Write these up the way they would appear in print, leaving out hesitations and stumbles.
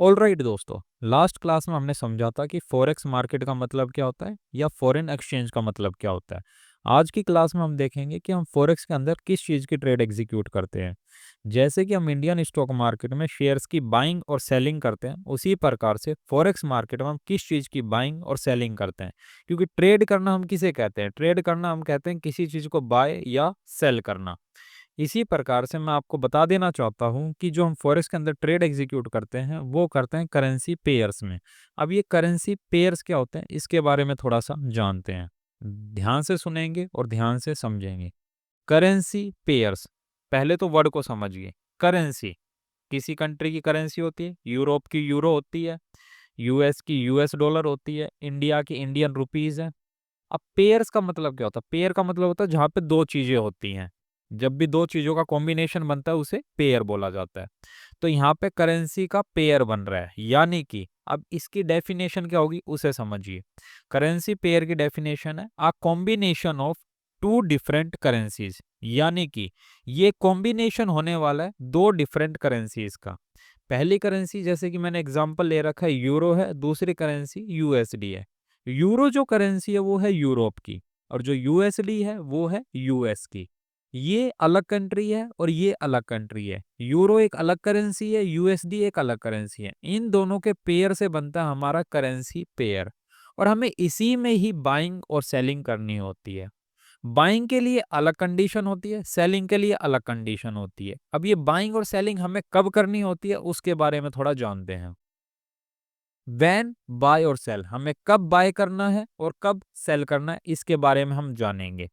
Alright दोस्तों, last class में हमने समझा था कि फॉरेक्स मार्केट का मतलब क्या होता है या फॉरेन एक्सचेंज का मतलब क्या होता है। आज की क्लास में हम देखेंगे कि हम फॉरेक्स के अंदर किस चीज़ की ट्रेड एग्जीक्यूट करते हैं। जैसे कि हम इंडियन स्टॉक मार्केट में शेयर्स की बाइंग और सेलिंग करते हैं, उसी प्रकार से फॉरेक्स मार्केट में हम किस चीज़ की बाइंग और सेलिंग करते हैं। क्योंकि ट्रेड करना हम किसे कहते हैं? ट्रेड करना हम कहते हैं किसी चीज़ को बाय या सेल करना। इसी प्रकार से मैं आपको बता देना चाहता हूँ कि जो हम फॉरेक्स के अंदर ट्रेड एग्जीक्यूट करते हैं वो करते हैं करेंसी पेयर्स में। अब ये करेंसी पेयर्स क्या होते हैं इसके बारे में थोड़ा सा जानते हैं। ध्यान से सुनेंगे और ध्यान से समझेंगे। करेंसी पेयर्स, पहले तो वर्ड को समझिए। करेंसी किसी कंट्री की करेंसी होती है, यूरोप की यूरो होती है, यूएस की यूएस डॉलर होती है, इंडिया की इंडियन रुपीज है। अब पेयर्स का मतलब क्या होता है? पेयर का मतलब होता है जहाँ पे दो चीजें होती हैं। जब भी दो चीजों का कॉम्बिनेशन बनता है उसे पेयर बोला जाता है। तो यहाँ पे करेंसी का पेयर बन रहा है, यानी कि अब इसकी डेफिनेशन क्या होगी उसे समझिए। करेंसी पेयर की डेफिनेशन है a combination of two different currencies, यानी कि ये कॉम्बिनेशन होने वाला है दो डिफरेंट करेंसीज का। पहली करेंसी जैसे कि मैंने एग्जांपल ले रखा है यूरो है, दूसरी करेंसी यूएसडी है। यूरो जो करेंसी है वो है यूरोप की, और जो यूएसडी है वो है यूएस की। ये अलग कंट्री है और ये अलग कंट्री है। यूरो एक अलग करेंसी है, यूएसडी एक अलग करेंसी है। इन दोनों के पेयर से बनता है हमारा करेंसी पेयर, और हमें इसी में ही बाइंग और सेलिंग करनी होती है। बाइंग के लिए अलग कंडीशन होती है, सेलिंग के लिए अलग कंडीशन होती है। अब ये बाइंग और सेलिंग हमें कब करनी होती है उसके बारे में थोड़ा जानते हैं। व्हेन बाय और सेल, हमें कब बाय करना है और कब सेल करना है इसके बारे में हम जानेंगे।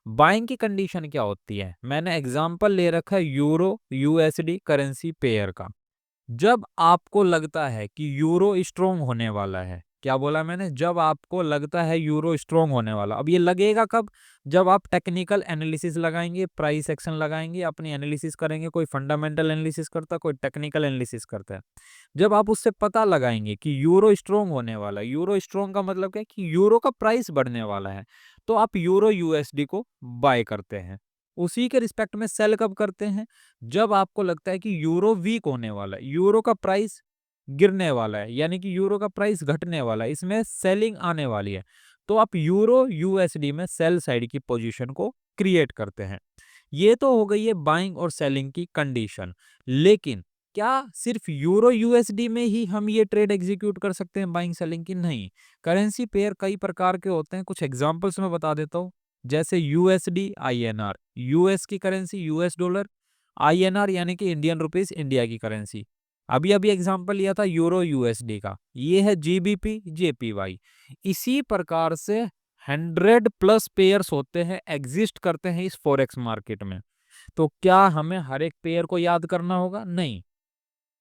बाइंग की कंडीशन क्या होती है? मैंने एग्जांपल ले रखा है यूरो यूएसडी करेंसी पेयर का। जब आपको लगता है कि यूरो स्ट्रोंग होने वाला है, क्या बोला मैंने? जब आपको लगता है यूरो स्ट्रोंग होने वाला। अब ये लगेगा कब? जब आप टेक्निकल एनालिसिस लगाएंगे, प्राइस एक्शन लगाएंगे, अपनी एनालिसिस करेंगे। कोई फंडामेंटल एनालिसिस करता है, कोई टेक्निकल एनालिसिस करता है। जब आप उससे पता लगाएंगे कि यूरो स्ट्रोंग होने वाला है, यूरो स्ट्रोंग का मतलब क्या है कि यूरो का प्राइस बढ़ने वाला है, तो आप यूरो यूएसडी को बाय करते हैं। उसी के रिस्पेक्ट में सेल कब करते हैं? जब आपको लगता है कि यूरो वीक होने वाला है, यूरो का प्राइस गिरने वाला है, यानी कि यूरो का प्राइस घटने वाला है, इसमें सेलिंग आने वाली है, तो आप यूरो यूएसडी में सेल साइड की पोजीशन को क्रिएट करते हैं। ये तो हो गई है बाइंग और सेलिंग की कंडीशन। लेकिन क्या सिर्फ यूरो यूएसडी में ही हम ये ट्रेड एग्जीक्यूट कर सकते हैं बाइंग सेलिंग की? नहीं। करेंसी पेयर कई प्रकार के होते हैं, कुछ एग्जांपल्स मैं बता देता हूँ। जैसे यूएसडी आईएनआर, यूएस की करेंसी यूएस डॉलर, आईएनआर यानी कि इंडियन रुपीस इंडिया की करेंसी। अभी अभी एग्जांपल लिया था यूरो यूएसडी का, ये है जीबीपी जेपीवाई। इसी प्रकार से 100+ पेयर्स होते हैं, एग्जिस्ट करते हैं इस फॉरेक्स मार्केट में। तो क्या हमें हर एक पेयर को याद करना होगा? नहीं।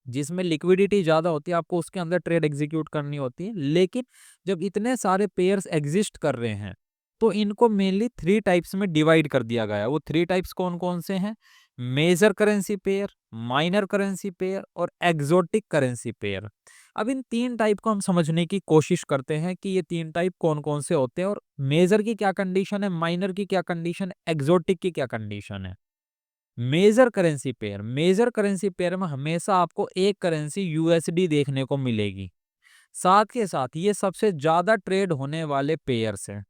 जिसमें लिक्विडिटी ज़्यादा होती है आपको उसके अंदर ट्रेड एग्जीक्यूट करनी होती है। लेकिन जब इतने सारे पेयर्स एग्जिस्ट कर रहे हैं तो इनको मेनली 3 टाइप्स में डिवाइड कर दिया गया है। वो 3 टाइप्स कौन कौन से हैं? Major currency pair, minor currency pair और एग्जोटिक करेंसी पेयर। अब इन 3 टाइप को हम समझने की कोशिश करते हैं कि ये 3 टाइप कौन कौन से होते हैं, और मेजर की क्या कंडीशन है, माइनर की क्या कंडीशन है, एग्जोटिक की क्या कंडीशन है। Major currency pair, major currency pair में हमेशा आपको एक करेंसी यूएसडी देखने को मिलेगी। साथ के साथ ये सबसे ज्यादा ट्रेड होने वाले पेयर्स हैं,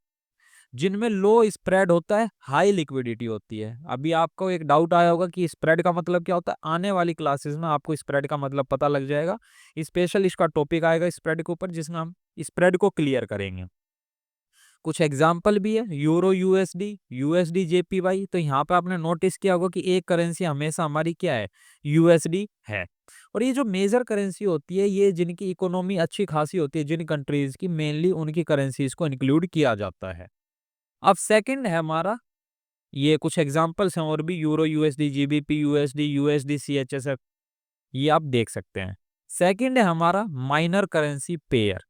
जिनमें लो स्प्रेड होता है, हाई लिक्विडिटी होती है। अभी आपको एक डाउट आया होगा कि स्प्रेड का मतलब क्या होता है। आने वाली क्लासेस में आपको स्प्रेड का मतलब पता लग जाएगा। स्पेशल इसका टॉपिक आएगा स्प्रेड के ऊपर, जिसमें हम स्प्रेड को क्लियर करेंगे। कुछ एग्जाम्पल भी है, यूरो यूएसडी, यूएसडी जेपीवाई। तो यहाँ पे आपने नोटिस किया होगा कि एक करेंसी हमेशा हमारी क्या है? यूएसडी है। और ये जो मेजर करेंसी होती है, ये जिनकी इकोनॉमी अच्छी खासी होती है, जिन कंट्रीज की, मेनली उनकी करेंसीज को इंक्लूड किया जाता है। अब सेकंड है हमारा, ये कुछ एग्जांपल्स हैं और भी, euro USD, GBP USD, USD CHSF, ये आप देख सकते हैं। सेकंड है हमारा माइनर करेंसी पेयर।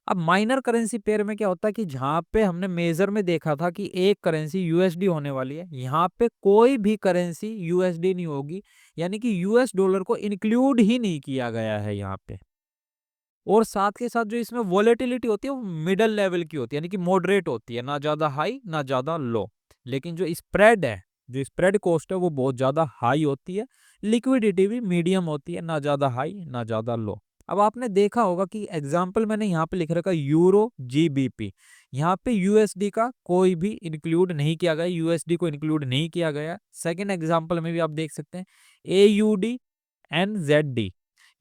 अब माइनर करेंसी पेयर में क्या होता है कि जहां पे हमने मेजर में देखा था कि एक करेंसी यूएसडी होने वाली है, यहाँ पे कोई भी करेंसी यूएसडी नहीं होगी, यानी कि यूएस डॉलर को इंक्लूड ही नहीं किया गया है यहाँ पे। और साथ के साथ जो इसमें वॉलेटिलिटी होती है वो मिडल लेवल की होती है, यानी कि मॉडरेट होती है, ना ज्यादा हाई ना ज्यादा लो। लेकिन जो स्प्रेड है, जो स्प्रेड कॉस्ट है वो बहुत ज्यादा हाई होती है। लिक्विडिटी भी मीडियम होती है, ना ज्यादा हाई ना ज्यादा लो। अब आपने देखा होगा कि एग्जाम्पल मैंने यहाँ पे लिख रखा यूरो जीबीपी, यहाँ पे यूएसडी का कोई भी इंक्लूड नहीं किया गया, यूएसडी को इंक्लूड नहीं किया गया। सेकंड एग्जाम्पल में भी आप देख सकते हैं एयूडी एनजेडडी,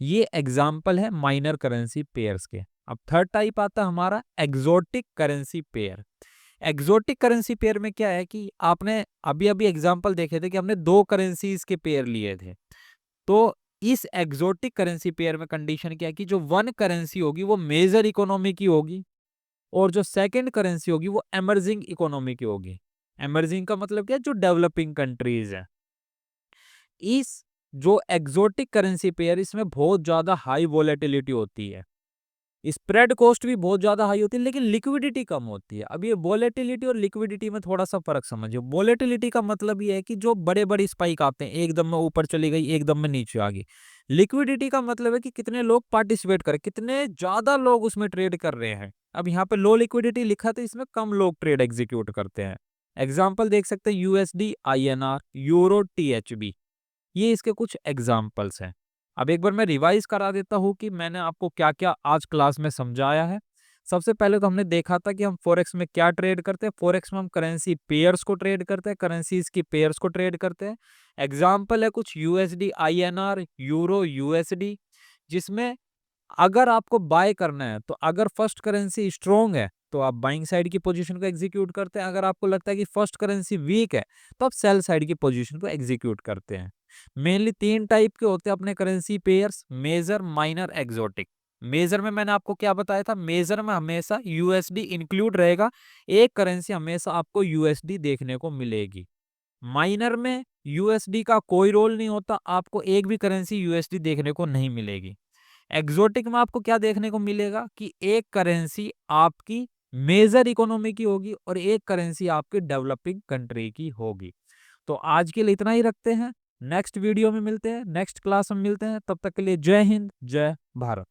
ये एग्जाम्पल है माइनर करेंसी पेयर्स के। अब थर्ड टाइप आता है हमारा exotic currency pair. Exotic currency pair में क्या है कि आपने अभी अभी एग्जाम्पल देखे थे कि हमने दो करेंसीज के पेयर लिए थे। तो इस एग्जोटिक करेंसी पेयर में कंडीशन क्या है कि जो वन करेंसी होगी वो मेजर इकोनॉमी की होगी और जो सेकंड करेंसी होगी वो एमर्जिंग इकोनॉमी की होगी। एमर्जिंग का मतलब क्या है, जो डेवलपिंग कंट्रीज है। इस जो एग्जोटिक करेंसी पेयर, इसमें बहुत ज्यादा हाई वोलेटिलिटी होती है, स्प्रेड कॉस्ट भी बहुत ज्यादा हाई होती है, लेकिन लिक्विडिटी कम होती है। अब ये वोलेटिलिटी और लिक्विडिटी में थोड़ा सा फर्क समझिए। वोलेटिलिटी का मतलब ये है कि जो बड़े बड़े स्पाइक आते हैं, एकदम में ऊपर चली गई, एकदम में नीचे आ गई। लिक्विडिटी का मतलब है कि कितने लोग पार्टिसिपेट करें, कितने ज्यादा लोग उसमें ट्रेड कर रहे हैं। अब यहाँ पे लो लिक्विडिटी लिखा तो इसमें कम लोग ट्रेड एग्जीक्यूट करते हैं। एग्जाम्पल देख सकते हैं यूएसडी आईएनआर, यूरो टीएचबी, ये इसके कुछ एग्जाम्पल्स हैं। अब एक बार मैं रिवाइज करा देता हूँ कि मैंने आपको क्या क्या आज क्लास में समझाया है। सबसे पहले तो हमने देखा था कि हम फॉरेक्स में क्या ट्रेड करते हैं। फॉरेक्स में हम करेंसी पेयर्स को ट्रेड करते हैं, करेंसीज की पेयर्स को ट्रेड करते हैं। एग्जाम्पल है कुछ यूएसडी आईएनआर, यूरो यूएसडी, जिसमें अगर आपको बाय करना है तो अगर फर्स्ट करेंसी स्ट्रोंग है तो आप बाइंग साइड की पोजीशन को एग्जीक्यूट करते हैं। अगर आपको लगता है कि फर्स्ट करेंसी वीक है तो आप सेल साइड की पोजीशन को एग्जीक्यूट करते हैं। मेनली तीन टाइप के होते हैं अपने currency pairs, major, minor, exotic. Major में मैंने आपको क्या बताया था, मेजर में हमेशा यूएसडी इंक्लूड रहेगा, एक करेंसी हमेशा आपको यूएसडी देखने को मिलेगी। माइनर में यूएसडी का कोई रोल नहीं होता, आपको एक भी करेंसी यूएसडी देखने को नहीं मिलेगी। एक्सोटिक में आपको क्या देखने को मिलेगा कि एक करेंसी आपकी मेजर इकोनॉमी की होगी और एक करेंसी आपकी डेवलपिंग कंट्री की होगी। तो आज के लिए इतना ही रखते हैं, नेक्स्ट वीडियो में मिलते हैं, नेक्स्ट क्लास में मिलते हैं। तब तक के लिए जय हिंद, जय भारत।